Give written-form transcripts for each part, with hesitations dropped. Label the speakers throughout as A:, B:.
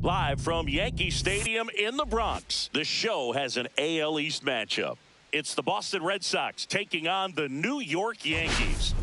A: Live from Yankee Stadium in the Bronx, the show has an AL East matchup. It's the Boston Red Sox taking on the New York Yankees.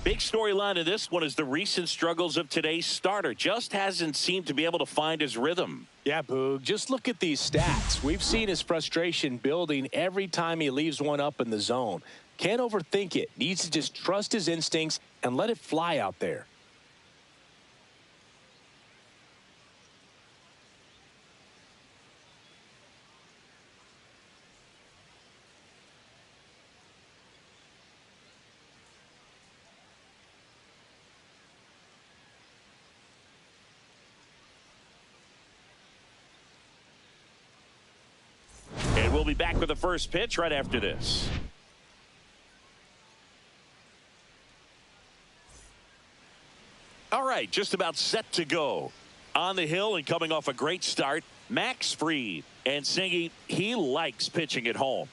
A: Big storyline of this one is the recent struggles of today's starter. Just hasn't seemed to be able to find his rhythm.
B: Yeah, Boog, just look at these stats. We've seen his frustration building every time he leaves one up in the zone. Can't overthink it. Needs to just trust his instincts and let it fly out there.
A: We'll be back with the first pitch right after this. All right, just about set to go. On the hill and coming off a great start, Max Fried. And Singy, he likes pitching at home.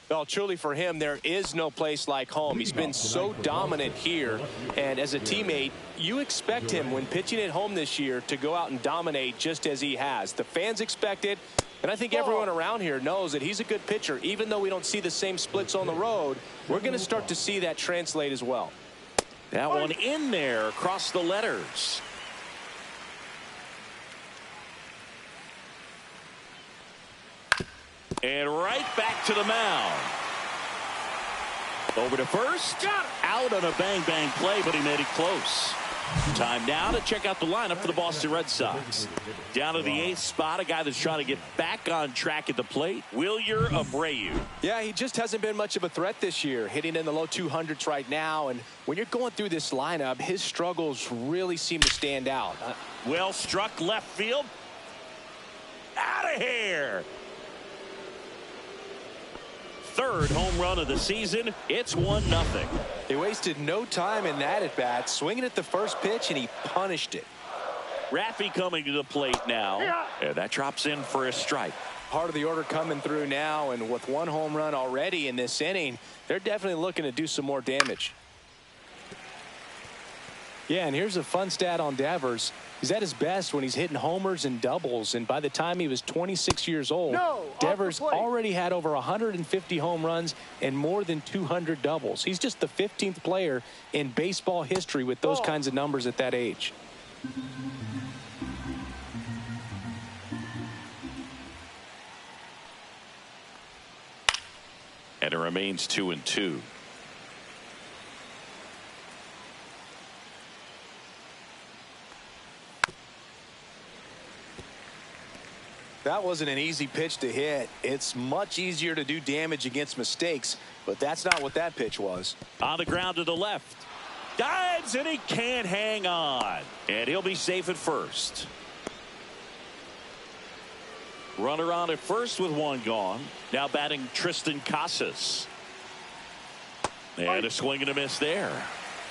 B: Well, truly for him, there is no place like home. He's been so dominant here. And as a teammate, you expect him when pitching at home this year to go out and dominate just as he has. The fans expect it. And I think everyone around here knows that he's a good pitcher. Even though we don't see the same splits on the road, we're going to start to see that translate as well.
A: That one in there across the letters. And right back to the mound. Over to first. Out on a bang-bang play, but he made it close. Time now to check out the lineup for the Boston Red Sox. Down to the 8th spot, a guy that's trying to get back on track at the plate, Wilyer Abreu.
B: Yeah, he just hasn't been much of a threat this year, hitting in the low 200s right now. And when you're going through this lineup, his struggles really seem to stand out.
A: Well struck left field. Out of here. Third home run of the season. It's 1-0.
B: They wasted no time in that at bat, swinging at the first pitch, and he punished it.
A: Raffy coming to the plate now. And that drops in for a strike.
B: Part of the order coming through now, and with one home run already in this inning, they're definitely looking to do some more damage. Yeah, and here's a fun stat on Devers. He's at his best when he's hitting homers and doubles, and by the time he was 26 years old, Devers already had over 150 home runs and more than 200 doubles. He's just the 15th player in baseball history with those kinds of numbers at that age.
A: And it remains 2-2.
B: That wasn't an easy pitch to hit. It's much easier to do damage against mistakes, but that's not what that pitch was.
A: On the ground to the left. Dives, and he can't hang on. And he'll be safe at first. Runner on at first with one gone. Now batting Tristan Casas. And a swing and a miss there.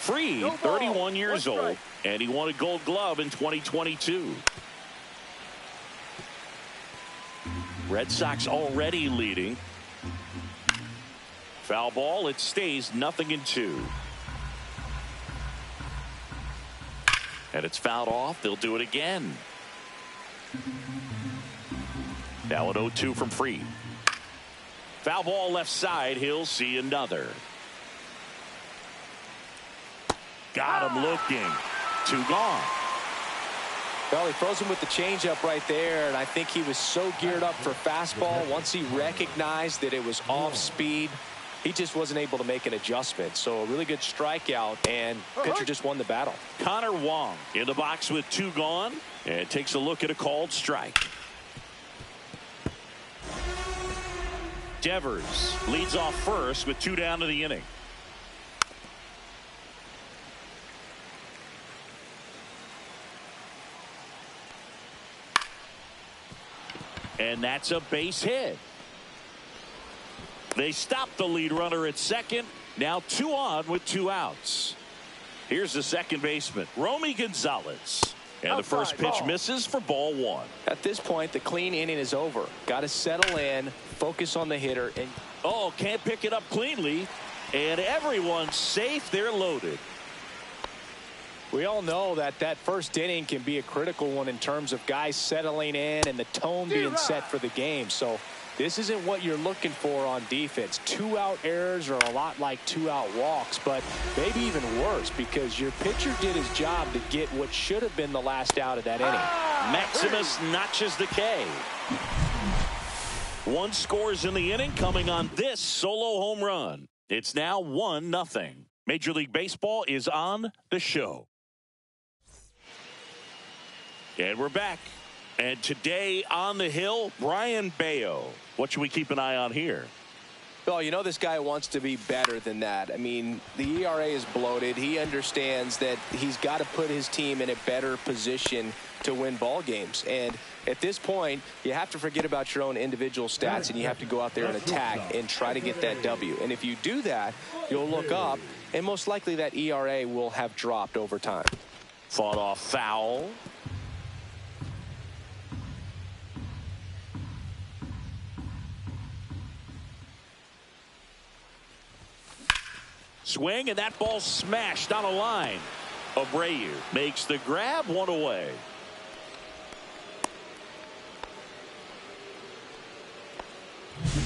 A: Fried, 31 years old, and he won a Gold Glove in 2022. Red Sox already leading. Foul ball. It stays 0-2. And it's fouled off. They'll do it again. Now an 0-2 from Fried. Foul ball left side. He'll see another. Got him looking. 2 gone.
B: Well, he throws him with the changeup right there, and I think he was so geared up for fastball. Once he recognized that it was off speed, he just wasn't able to make an adjustment. So a really good strikeout, and pitcher just won the battle.
A: Connor Wong in the box with 2 gone, and takes a look at a called strike. Devers leads off first with 2 down to the inning. And that's a base hit. They stop the lead runner at second. Now 2 on with 2 outs. Here's the second baseman, Romy Gonzalez. And the first pitch misses for ball 1.
B: At this point, the clean inning is over. Got to settle in, focus on the hitter. And
A: can't pick it up cleanly. And everyone's safe. They're loaded.
B: We all know that that first inning can be a critical one in terms of guys settling in and the tone being set for the game. So this isn't what you're looking for on defense. 2-out errors are a lot like 2-out walks, but maybe even worse because your pitcher did his job to get what should have been the last out of that inning.
A: Maximus notches the K. 1 scores in the inning coming on this solo home run. It's now 1-0. Major League Baseball is on the show. And we're back. And today on the hill, Brayan Bello. What should we keep an eye on here?
B: Well, you know this guy wants to be better than that. I mean, the ERA is bloated. He understands that he's got to put his team in a better position to win ball games. And at this point, you have to forget about your own individual stats, and you have to go out there and attack and try to get that W. And if you do that, you'll look up, and most likely that ERA will have dropped over time.
A: Fought off foul. Swing, and that ball smashed on a line. Abreu makes the grab, 1 away.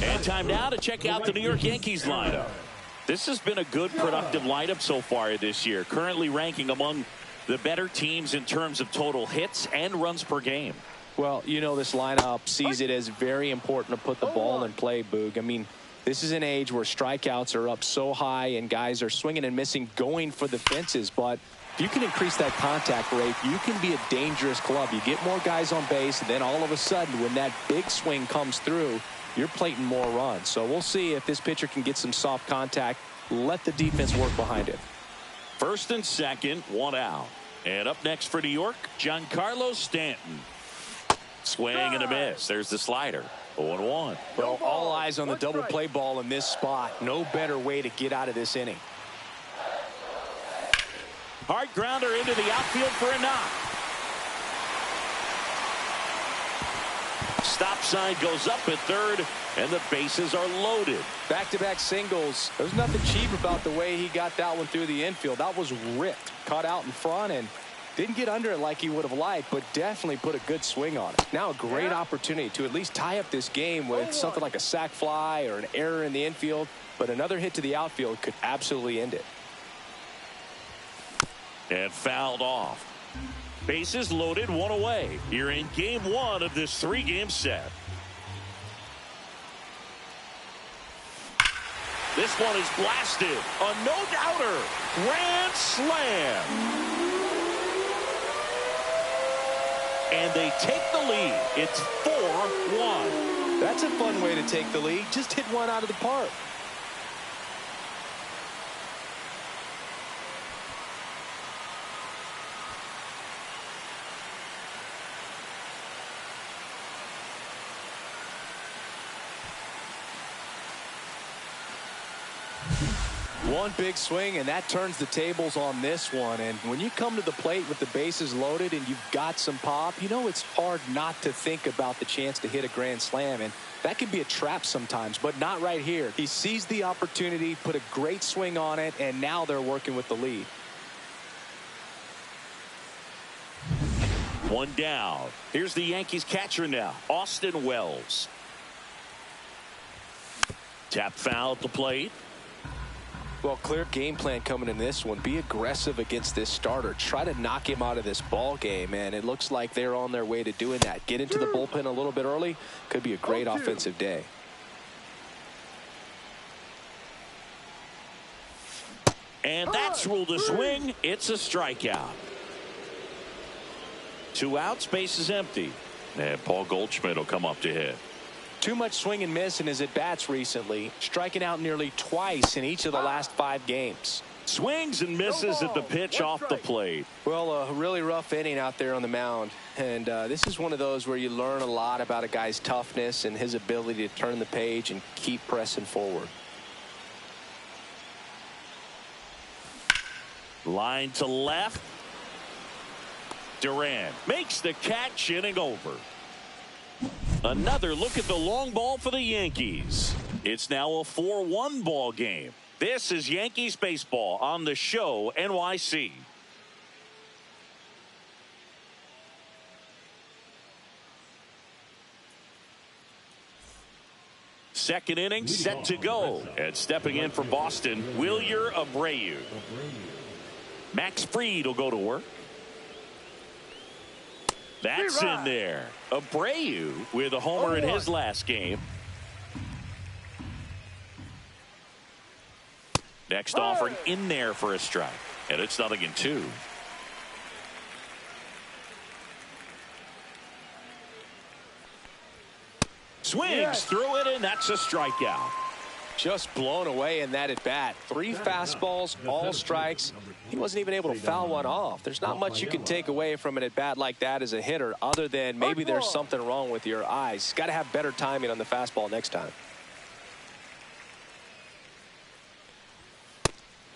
A: And time now to check out the New York Yankees lineup. This has been a good, productive lineup so far this year, currently ranking among the better teams in terms of total hits and runs per game.
B: Well, you know, this lineup sees it as very important to put the ball in play, Boog. I mean, this is an age where strikeouts are up so high and guys are swinging and missing, going for the fences. But if you can increase that contact rate, you can be a dangerous club. You get more guys on base, and then all of a sudden, when that big swing comes through, you're plating more runs. So we'll see if this pitcher can get some soft contact. Let the defense work behind it.
A: First and second, 1 out. And up next for New York, Giancarlo Stanton. Swing and a miss. There's the slider. 0-1.
B: Well, all eyes on the double play ball in this spot. No better way to get out of this inning.
A: Hard grounder into the outfield for a knock. Stop sign goes up at third, and the bases are loaded.
B: Back-to-back singles. There's nothing cheap about the way he got that one through the infield. That was ripped. Caught out in front and didn't get under it like he would have liked, but definitely put a good swing on it. Now a great opportunity to at least tie up this game with something like a sac fly or an error in the infield, but another hit to the outfield could absolutely end it.
A: And fouled off. Bases loaded, 1 away. You're in game 1 of this 3-game set. This one is blasted. A no-doubter. Grand slam. And they take the lead. It's 4-1.
B: That's a fun way to take the lead. Just hit one out of the park. One big swing, and that turns the tables on this one. And when you come to the plate with the bases loaded and you've got some pop, you know it's hard not to think about the chance to hit a grand slam. And that can be a trap sometimes, but not right here. He seized the opportunity, put a great swing on it, and now they're working with the lead.
A: 1 down. Here's the Yankees catcher now, Austin Wells. Tap foul at the plate.
B: Well, clear game plan coming in this one. Be aggressive against this starter. Try to knock him out of this ball game, and it looks like they're on their way to doing that. Get into the bullpen a little bit early. Could be a great offensive day.
A: And that's ruled a swing. It's a strikeout. 2 outs, base is empty. And Paul Goldschmidt will come up to hit.
B: Too much swing and miss in his at-bats recently, striking out nearly twice in each of the last 5 games.
A: Swings and misses at the pitch off the plate.
B: Well, a really rough inning out there on the mound. And this is one of those where you learn a lot about a guy's toughness and his ability to turn the page and keep pressing forward.
A: Line to left. Duran makes the catch, inning over. Another look at the long ball for the Yankees. It's now a 4-1 ball game. This is Yankees baseball on the show NYC. Second inning set to go. And stepping in for Boston, Wilyer Abreu. Max Fried will go to work. That's in there. Abreu with a homer in his last game. Next offering in there for a strike. And it's 0-2. Swings through it, and that's a strikeout.
B: Just blown away in that at bat. 3 fastballs, all strikes. He wasn't even able to foul one off. There's not much you can take away from an at bat like that as a hitter, other than maybe there's something wrong with your eyes. Got to have better timing on the fastball next time.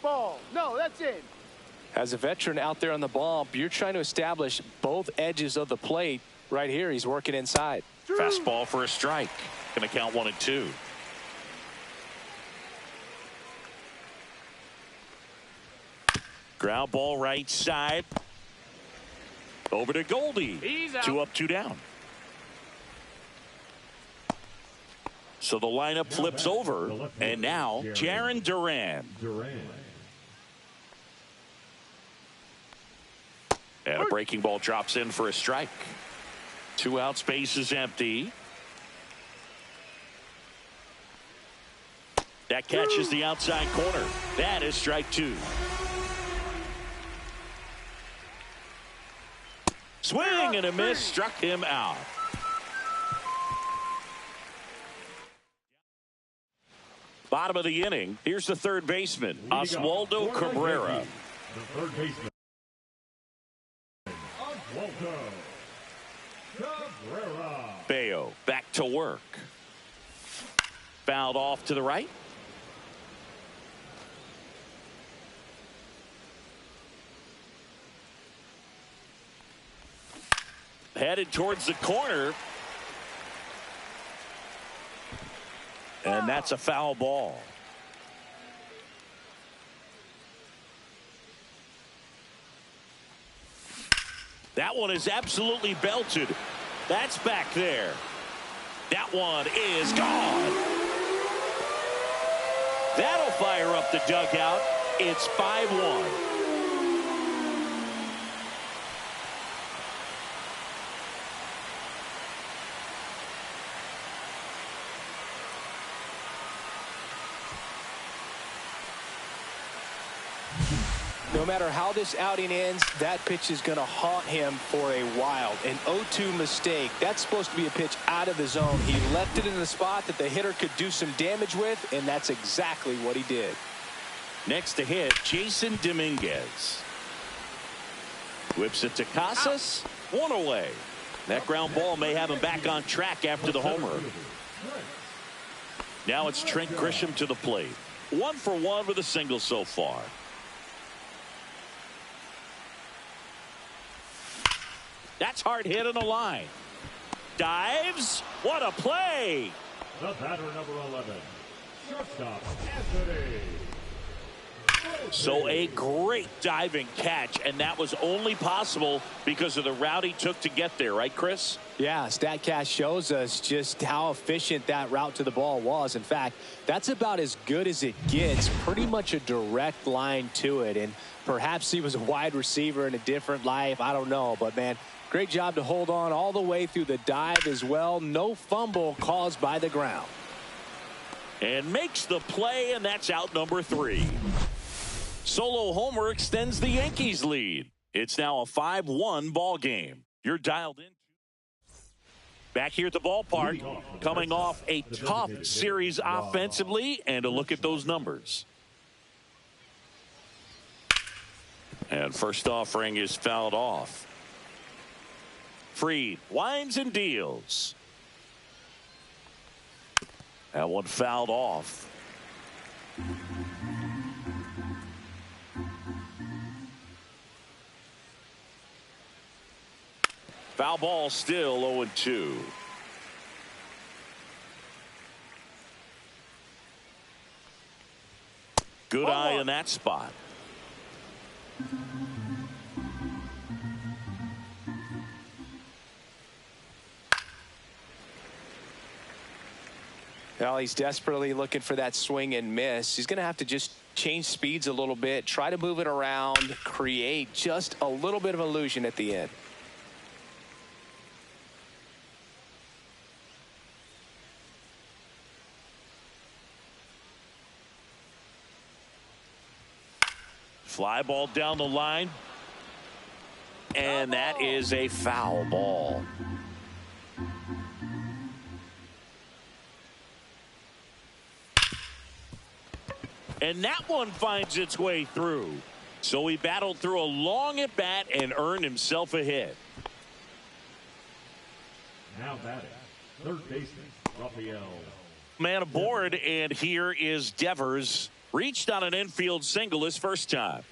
C: Ball. No, that's in.
B: As a veteran out there on the ball, you're trying to establish both edges of the plate. Right here, he's working inside.
A: Fastball for a strike. Going to count 1-2. Ground ball right side. Over to Goldie. 2 up, 2 down. So the lineup flips over. And now Jarren Duran. And a breaking ball drops in for a strike. 2 out, space is empty. That catches the outside corner. That is strike 2. Swing and a miss, struck him out. Bottom of the inning. Here's the third baseman, Oswaldo Cabrera.
D: The third baseman, Oswaldo Cabrera.
A: Bayo back to work. Fouled off to the right. Headed towards the corner. And that's a foul ball. That one is absolutely belted. That's back there. That one is gone. That'll fire up the dugout. It's 5-1.
B: No matter how this outing ends, that pitch is going to haunt him for a while. An 0-2 mistake. That's supposed to be a pitch out of the zone. He left it in the spot that the hitter could do some damage with, and that's exactly what he did.
A: Next to hit, Jason Dominguez. Whips it to Casas. 1 away. That ground ball may have him back on track after the homer. Now it's Trent Grisham to the plate. 1 for 1 with a single so far. That's hard hit on the line. Dives. What a play.
D: The batter, number 11, shortstop Anthony.
A: So a great diving catch, and that was only possible because of the route he took to get there, right, Chris?
B: Yeah, StatCast shows us just how efficient that route to the ball was. In fact, that's about as good as it gets. Pretty much a direct line to it, and perhaps he was a wide receiver in a different life. I don't know, but man, great job to hold on all the way through the dive as well. No fumble caused by the ground.
A: And makes the play, and that's out number 3. Solo homer extends the Yankees lead. It's now a 5-1 ball game. You're dialed in. Back here at the ballpark, coming off a tough series offensively, and a look at those numbers. And first offering is fouled off. Fried winds and deals. That one fouled off. Foul ball, still 0-2. Good eye in that spot.
B: Well, he's desperately looking for that swing and miss. He's going to have to just change speeds a little bit, try to move it around, create just a little bit of illusion at the end.
A: Fly ball down the line. And that is a foul ball. And that one finds its way through. So he battled through a long at bat and earned himself a hit.
D: Now batting, third baseman, Rafael.
A: Man aboard, and here is Devers. Reached on an infield single his first time.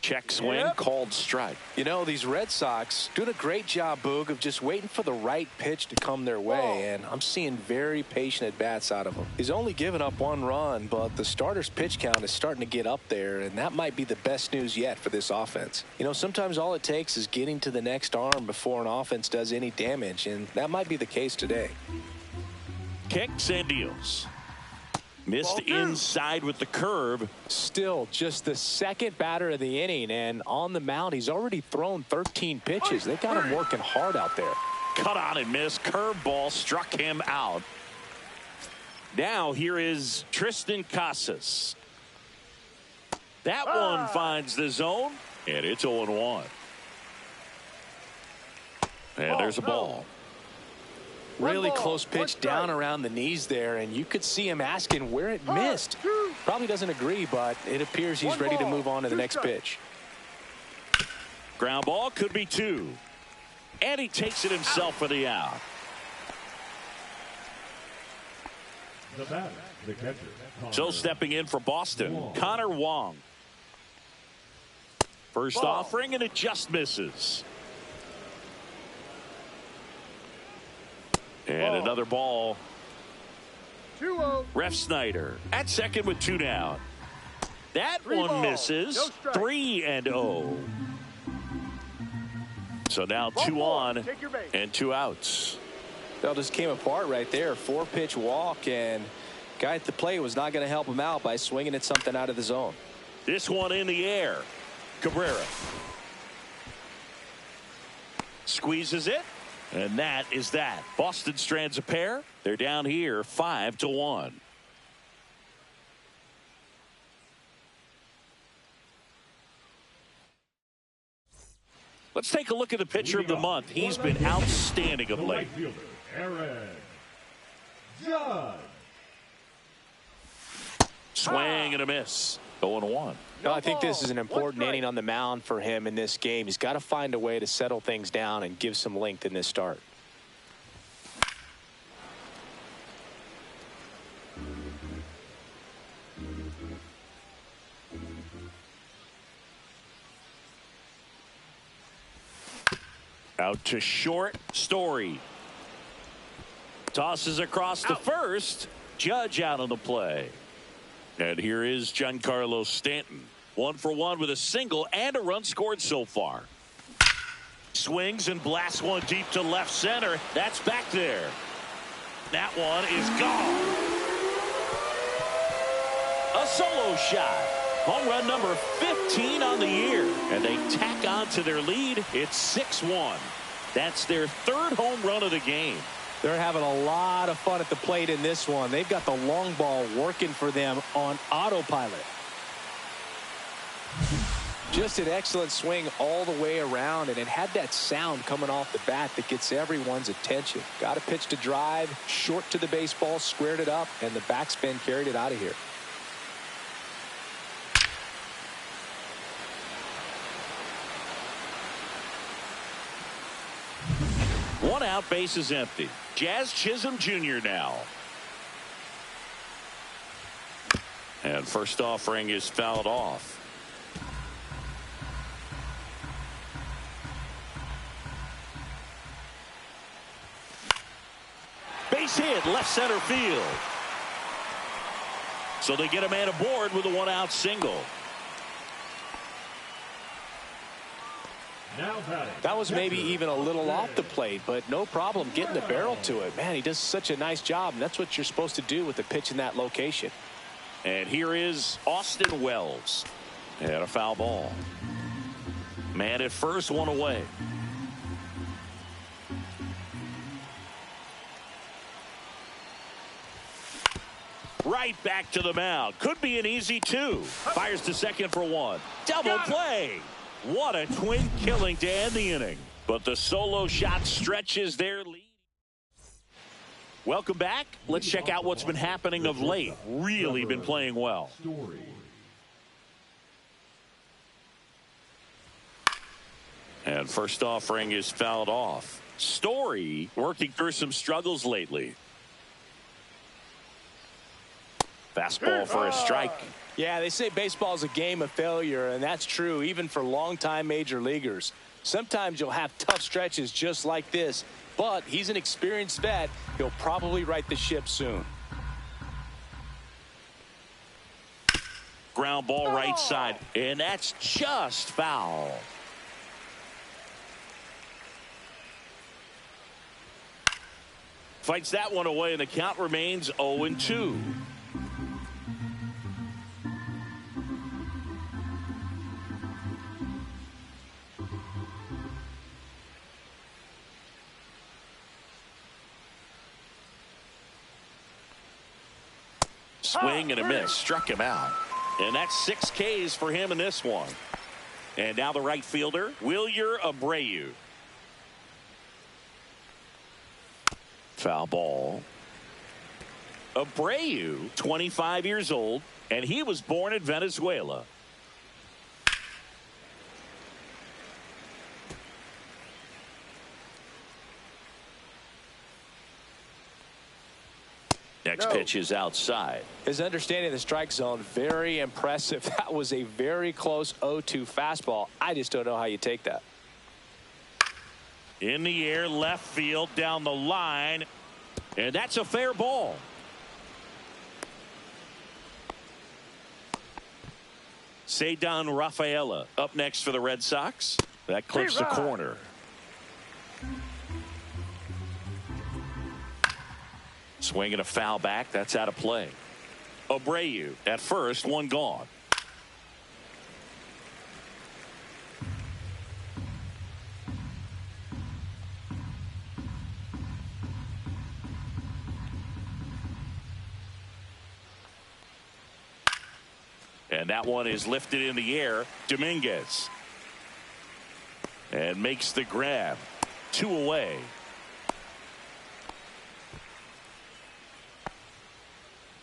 A: Check swing, called strike.
B: You know, these Red Sox doing a great job, Boog, of just waiting for the right pitch to come their way, and I'm seeing very patient at-bats out of him. He's only given up one run, but the starter's pitch count is starting to get up there, and that might be the best news yet for this offense. You know, sometimes all it takes is getting to the next arm before an offense does any damage, and that might be the case today.
A: Kicks and deals. Missed inside with the curve.
B: Still just the second batter of the inning, and on the mound he's already thrown 13 pitches. They got him working hard out there.
A: Cut on and missed. Curveball struck him out. Now here is Triston Casas. That one finds the zone, and it's 0-1. And there's a ball.
B: Really close pitch down around the knees there, and you could see him asking where it missed. Probably doesn't agree, but it appears he's ready to move on to the next pitch.
A: Ground ball, could be 2. And he takes it himself for the out.
D: The batter, the catcher.
A: So stepping in for Boston, Connor Wong. First offering, and it just misses. And another ball.
C: 2-0.
A: Ref Snyder at second with 2 down. That one misses. 3-0. So now 2 on and 2 outs.
B: That just came apart right there. 4-pitch walk, and guy at the plate was not going to help him out by swinging at something out of the zone.
A: This one in the air. Cabrera squeezes it. And that is that. Boston strands a pair. They're down here 5-1. Let's take a look at the pitcher of the month. He's been outstanding of late.
D: Aaron Judge.
A: Swing and a miss. 0-1.
B: No, I think this is an important inning on the mound for him in this game. He's got to find a way to settle things down and give some length in this start.
A: Out to short. Story tosses across to first. Judge out on the play. And here is Giancarlo Stanton. 1 for 1 with a single and a run scored so far. Swings and blasts one deep to left center. That's back there. That one is gone. A solo shot. Home run number 15 on the year. And they tack on to their lead. It's 6-1. That's their third home run of the game.
B: They're having a lot of fun at the plate in this one. They've got the long ball working for them on autopilot. Just an excellent swing all the way around, and it had that sound coming off the bat that gets everyone's attention. Got a pitch to drive, short to the baseball, squared it up, and the backspin carried it out of here.
A: One out, base is empty. Jazz Chisholm Jr. now. And first offering is fouled off. Base hit, left center field. So they get a man aboard with a one-out single.
B: That was maybe even a little off the plate, but no problem getting the barrel to it. Man, he does such a nice job, and that's what you're supposed to do with a pitch in that location.
A: And here is Austin Wells. And a foul ball. Man at first, one away. Right back to the mound. Could be an easy two. Fires to second for one. Double play. What a twin killing to end the inning. But the solo shot stretches their lead. Welcome back. Let's check out what's been happening of late. Really been playing well. And first offering is fouled off. Story working through some struggles lately. Fastball for a strike.
B: Yeah, they say baseball is a game of failure, and that's true even for longtime major leaguers. Sometimes you'll have tough stretches just like this, but he's an experienced vet. He'll probably right the ship soon.
A: Ground ball right side, and that's just foul. Fights that one away, and the count remains 0-2. Swing and a miss. Struck him out. And that's 6 Ks for him in this one. And now the right fielder, Wilyer Abreu. Foul ball. Abreu, 25 years old, and he was born in Venezuela. Next pitch is outside.
B: His understanding of the strike zone, very impressive. That was a very close 0-2 fastball. I just don't know how you take that.
A: In the air, left field, down the line. And that's a fair ball. Ceddanne Rafaela up next for the Red Sox. That clips the corner. Swinging a foul back. That's out of play. Abreu at first, one gone. And that one is lifted in the air. Dominguez. And makes the grab. 2 away.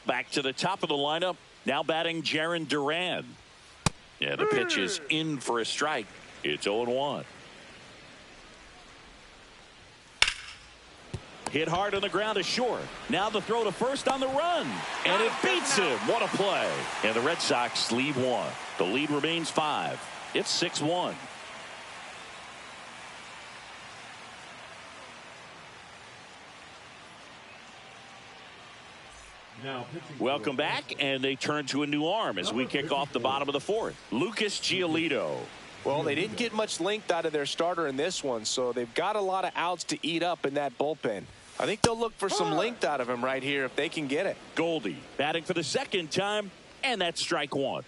A: Back to the top of the lineup. Now batting Jarren Duran. Yeah, the pitch is in for a strike. It's 0-1. Hit hard on the ground to short. Now the throw to first on the run. And it beats him. What a play. And the Red Sox lead one. The lead remains 5. It's 6-1. Welcome back, and they turn to a new arm as we kick off the bottom of the 4th. Lucas Giolito.
B: Well, they didn't get much length out of their starter in this one, so they've got a lot of outs to eat up in that bullpen. I think they'll look for some length out of him right here if they can get it.
A: Goldie batting for the second time, and that's strike 1.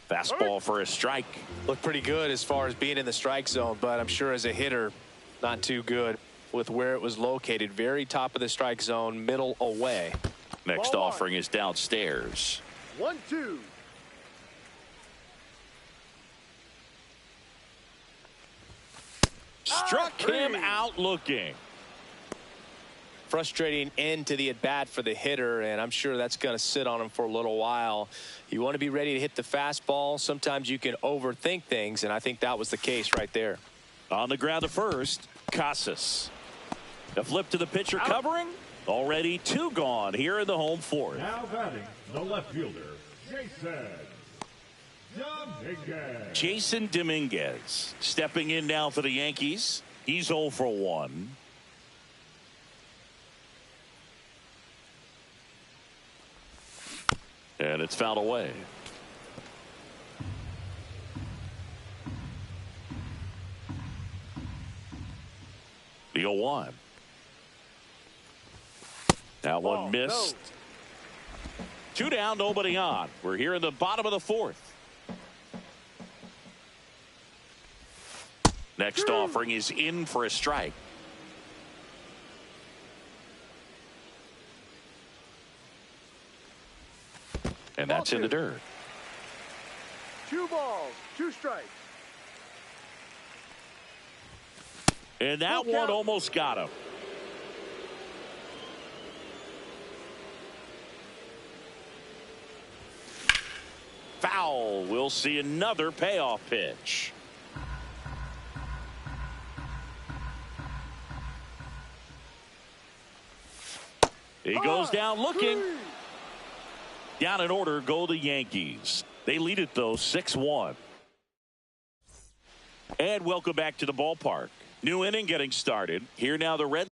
A: Fastball for a strike.
B: Looked pretty good as far as being in the strike zone, but I'm sure as a hitter, not too good with where it was located. Very top of the strike zone, middle away.
A: Next
C: Ball
A: offering is downstairs.
C: 1-2.
A: Struck him out looking.
B: Frustrating end to the at-bat for the hitter, and I'm sure that's going to sit on him for a little while. You want to be ready to hit the fastball. Sometimes you can overthink things, and I think that was the case right there.
A: On the ground to first, Casas. A flip to the pitcher covering. Already 2 gone here in the home fourth.
D: Now batting the left fielder, Jason Dominguez.
A: Jason Dominguez stepping in now for the Yankees. He's 0 for 1. And it's fouled away. The 0-1. That one missed. 2 down, nobody on. We're here in the bottom of the fourth. Next offering is in for a strike. And that's in the dirt.
C: 2 balls, 2 strikes.
A: And that one almost got him. Foul. We'll see another payoff pitch. He goes down looking. Down in order go the Yankees. They lead it though 6-1. And welcome back to the ballpark. New inning getting started. Here now the Red